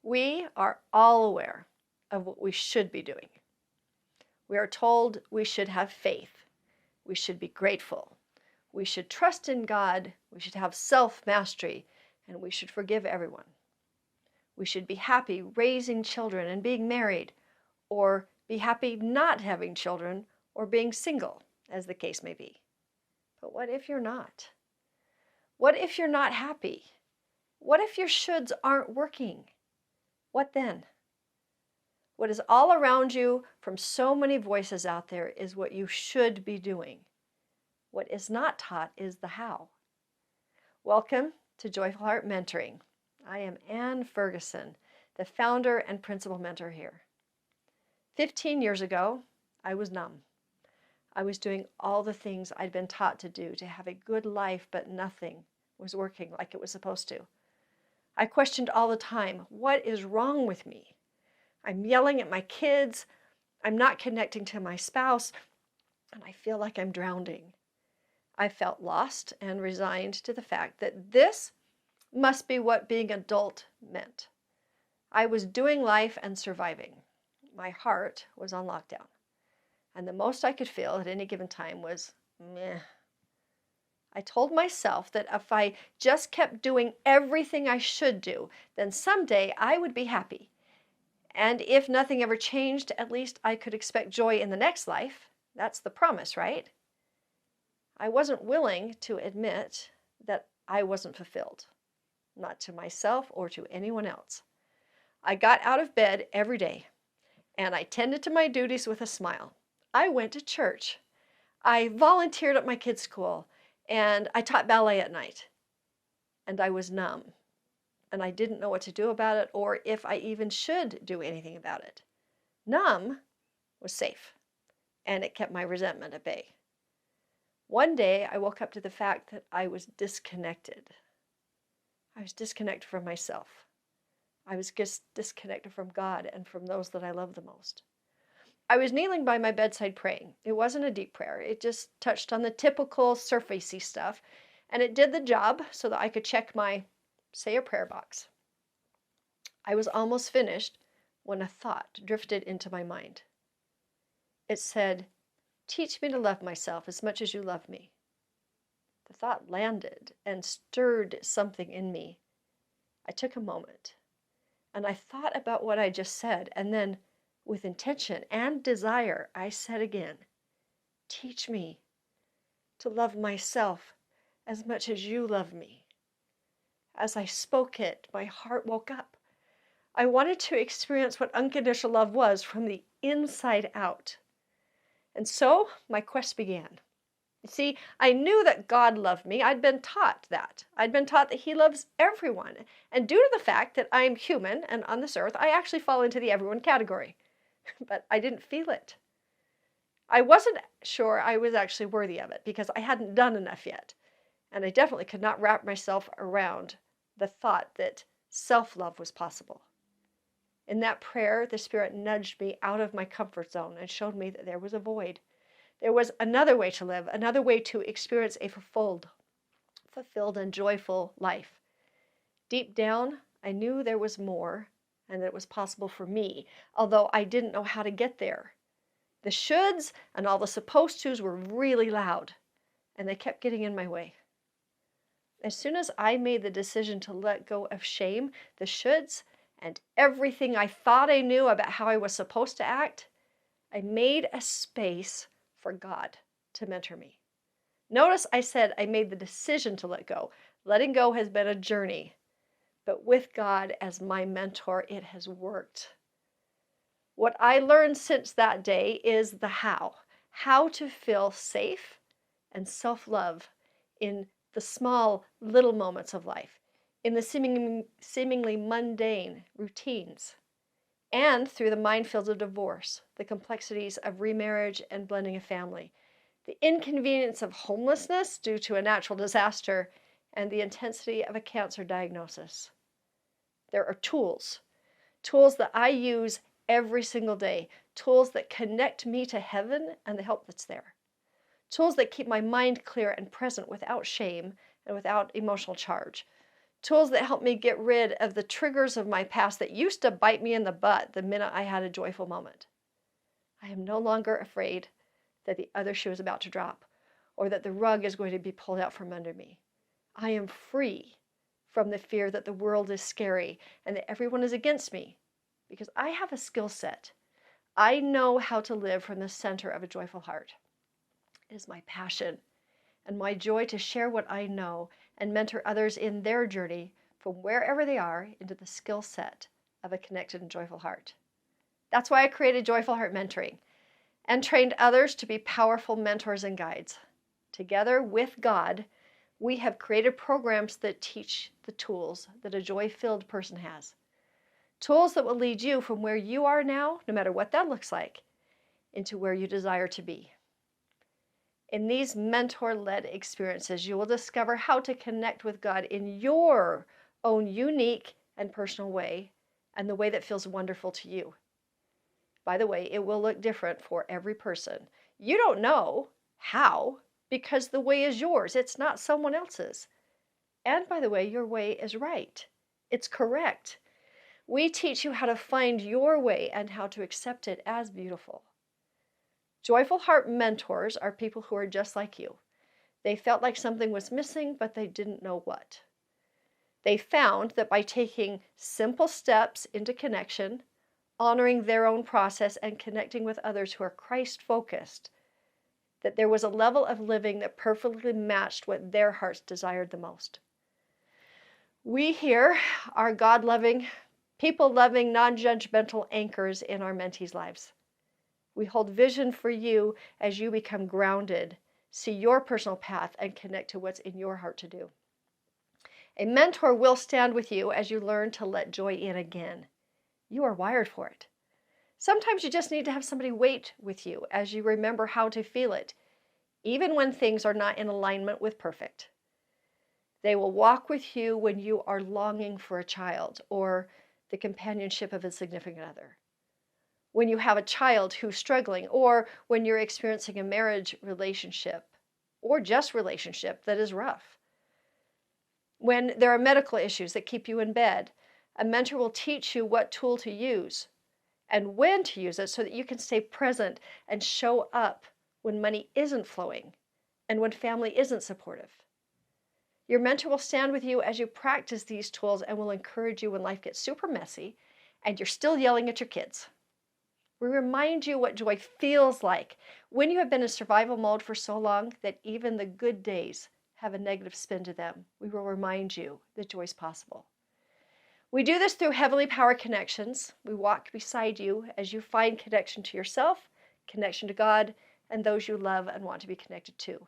We are all aware of what we should be doing. We are told we should have faith. We should be grateful. We should trust in God. We should have self-mastery, and we should forgive everyone. We should be happy raising children and being married, or be happy not having children or being single, as the case may be. But what if you're not? What if you're not happy? What if your shoulds aren't working? What then? What is all around you from so many voices out there is what you should be doing. What is not taught is the how. Welcome to Joyful Heart Mentoring. I am Ann Ferguson, the founder and principal mentor here. 15 years ago, I was numb. I was doing all the things I'd been taught to do to have a good life, but nothing was working like it was supposed to. I questioned all the time, what is wrong with me? I'm yelling at my kids, I'm not connecting to my spouse, and I feel like I'm drowning. I felt lost and resigned to the fact that this must be what being adult meant. I was doing life and surviving. My heart was on lockdown. And the most I could feel at any given time was meh. I told myself that if I just kept doing everything I should do, then someday I would be happy. And if nothing ever changed, at least I could expect joy in the next life. That's the promise, right? I wasn't willing to admit that I wasn't fulfilled, not to myself or to anyone else. I got out of bed every day, and I tended to my duties with a smile. I went to church. I volunteered at my kids' school, and I taught ballet at night. And I was numb, and I didn't know what to do about it or if I even should do anything about it. Numb was safe, and it kept my resentment at bay. One day, I woke up to the fact that I was disconnected. I was disconnected from myself. I was just disconnected from God and from those that I love the most. I was kneeling by my bedside praying. It wasn't a deep prayer. It just touched on the typical surfacey stuff, and it did the job so that I could check my, say, a prayer box. I was almost finished when a thought drifted into my mind. It said, "Teach me to love myself as much as you love me." The thought landed and stirred something in me. I took a moment, and I thought about what I just said, and then, with intention and desire, I said again, "Teach me to love myself as much as you love me." As I spoke it, my heart woke up. I wanted to experience what unconditional love was from the inside out. And so my quest began. You see, I knew that God loved me. I'd been taught that. I'd been taught that He loves everyone. And due to the fact that I'm human and on this earth, I actually fall into the everyone category. But I didn't feel it. I wasn't sure I was actually worthy of it because I hadn't done enough yet. And I definitely could not wrap myself around the thought that self-love was possible. In that prayer, the Spirit nudged me out of my comfort zone and showed me that there was a void. There was another way to live, another way to experience a fulfilled and joyful life. Deep down, I knew there was more and that it was possible for me, although I didn't know how to get there. The shoulds and all the supposed tos were really loud, and they kept getting in my way. As soon as I made the decision to let go of shame, the shoulds, and everything I thought I knew about how I was supposed to act, I made a space for God to mentor me. Notice I said I made the decision to let go. Letting go has been a journey, but with God as my mentor, it has worked. What I learned since that day is the how to feel safe and self-love in the small, little moments of life, in the seemingly mundane routines, and through the minefields of divorce, the complexities of remarriage and blending a family, the inconvenience of homelessness due to a natural disaster, and the intensity of a cancer diagnosis. There are tools that I use every single day, tools that connect me to heaven and the help that's there, tools that keep my mind clear and present without shame and without emotional charge, Tools that help me get rid of the triggers of my past that used to bite me in the butt the minute I had a joyful moment. I am no longer afraid that the other shoe is about to drop or that the rug is going to be pulled out from under me. I am free from the fear that the world is scary and that everyone is against me because I have a skill set. I know how to live from the center of a joyful heart. It is my passion and my joy to share what I know and mentor others in their journey from wherever they are into the skill set of a connected and joyful heart. That's why I created Joyful Heart Mentoring and trained others to be powerful mentors and guides. Together with God, we have created programs that teach the tools that a joy-filled person has. Tools that will lead you from where you are now, no matter what that looks like, into where you desire to be. In these mentor-led experiences, you will discover how to connect with God in your own unique and personal way, and the way that feels wonderful to you. By the way, it will look different for every person. You don't know how, because the way is yours. It's not someone else's. And by the way, your way is right. It's correct. We teach you how to find your way and how to accept it as beautiful. Joyful Heart mentors are people who are just like you. They felt like something was missing, but they didn't know what. They found that by taking simple steps into connection, honoring their own process, and connecting with others who are Christ-focused, that there was a level of living that perfectly matched what their hearts desired the most. We here are God-loving, people-loving, non-judgmental anchors in our mentees' lives. We hold vision for you as you become grounded, see your personal path, and connect to what's in your heart to do. A mentor will stand with you as you learn to let joy in again. You are wired for it. Sometimes you just need to have somebody wait with you as you remember how to feel it, even when things are not in alignment with perfect. They will walk with you when you are longing for a child or the companionship of a significant other. When you have a child who's struggling, or when you're experiencing a marriage relationship or just relationship that is rough. When there are medical issues that keep you in bed, a mentor will teach you what tool to use and when to use it so that you can stay present and show up when money isn't flowing and when family isn't supportive. Your mentor will stand with you as you practice these tools and will encourage you when life gets super messy and you're still yelling at your kids. We remind you what joy feels like when you have been in survival mode for so long that even the good days have a negative spin to them. We will remind you that joy is possible. We do this through heavenly power connections. We walk beside you as you find connection to yourself, connection to God, and those you love and want to be connected to.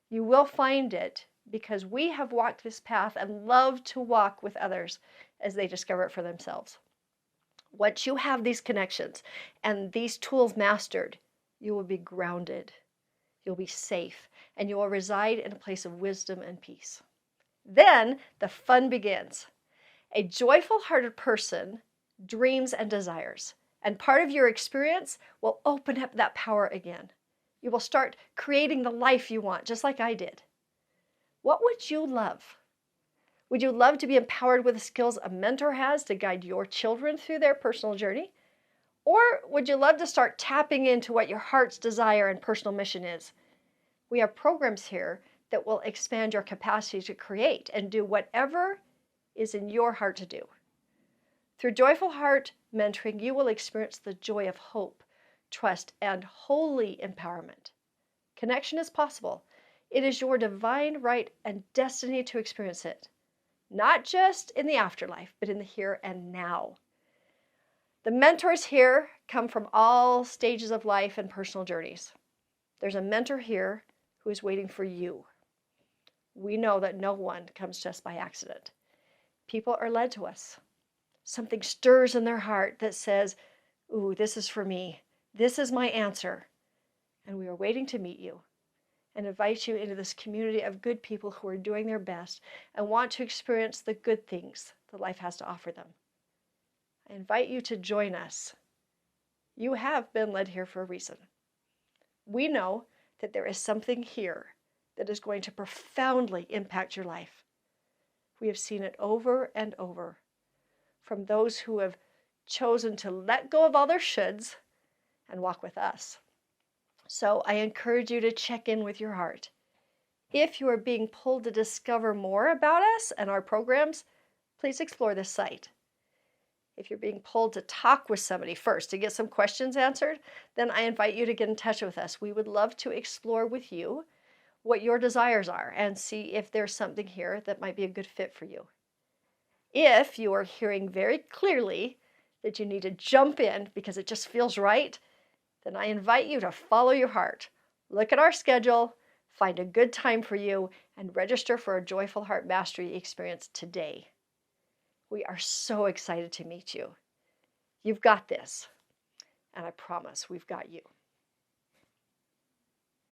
You will find it because we have walked this path and love to walk with others as they discover it for themselves. Once you have these connections and these tools mastered, you will be grounded, you'll be safe, and you will reside in a place of wisdom and peace. Then the fun begins. A joyful-hearted person dreams and desires, and part of your experience will open up that power again. You will start creating the life you want, just like I did. What would you love? Would you love to be empowered with the skills a mentor has to guide your children through their personal journey? Or would you love to start tapping into what your heart's desire and personal mission is? We have programs here that will expand your capacity to create and do whatever is in your heart to do. Through Joyful Heart Mentoring, you will experience the joy of hope, trust, and holy empowerment. Connection is possible. It is your divine right and destiny to experience it. Not just in the afterlife, but in the here and now. The mentors here come from all stages of life and personal journeys. There's a mentor here who is waiting for you. We know that no one comes to us by accident. People are led to us. Something stirs in their heart that says, ooh, this is for me. This is my answer. And we are waiting to meet you and invite you into this community of good people who are doing their best and want to experience the good things that life has to offer them. I invite you to join us. You have been led here for a reason. We know that there is something here that is going to profoundly impact your life. We have seen it over and over from those who have chosen to let go of all their shoulds and walk with us. So I encourage you to check in with your heart. If you are being pulled to discover more about us and our programs, please explore this site. If you're being pulled to talk with somebody first to get some questions answered, then I invite you to get in touch with us. We would love to explore with you what your desires are and see if there's something here that might be a good fit for you. If you are hearing very clearly that you need to jump in because it just feels right, then I invite you to follow your heart. Look at our schedule, find a good time for you, and register for a Joyful Heart Mastery experience today. We are so excited to meet you. You've got this, and I promise we've got you.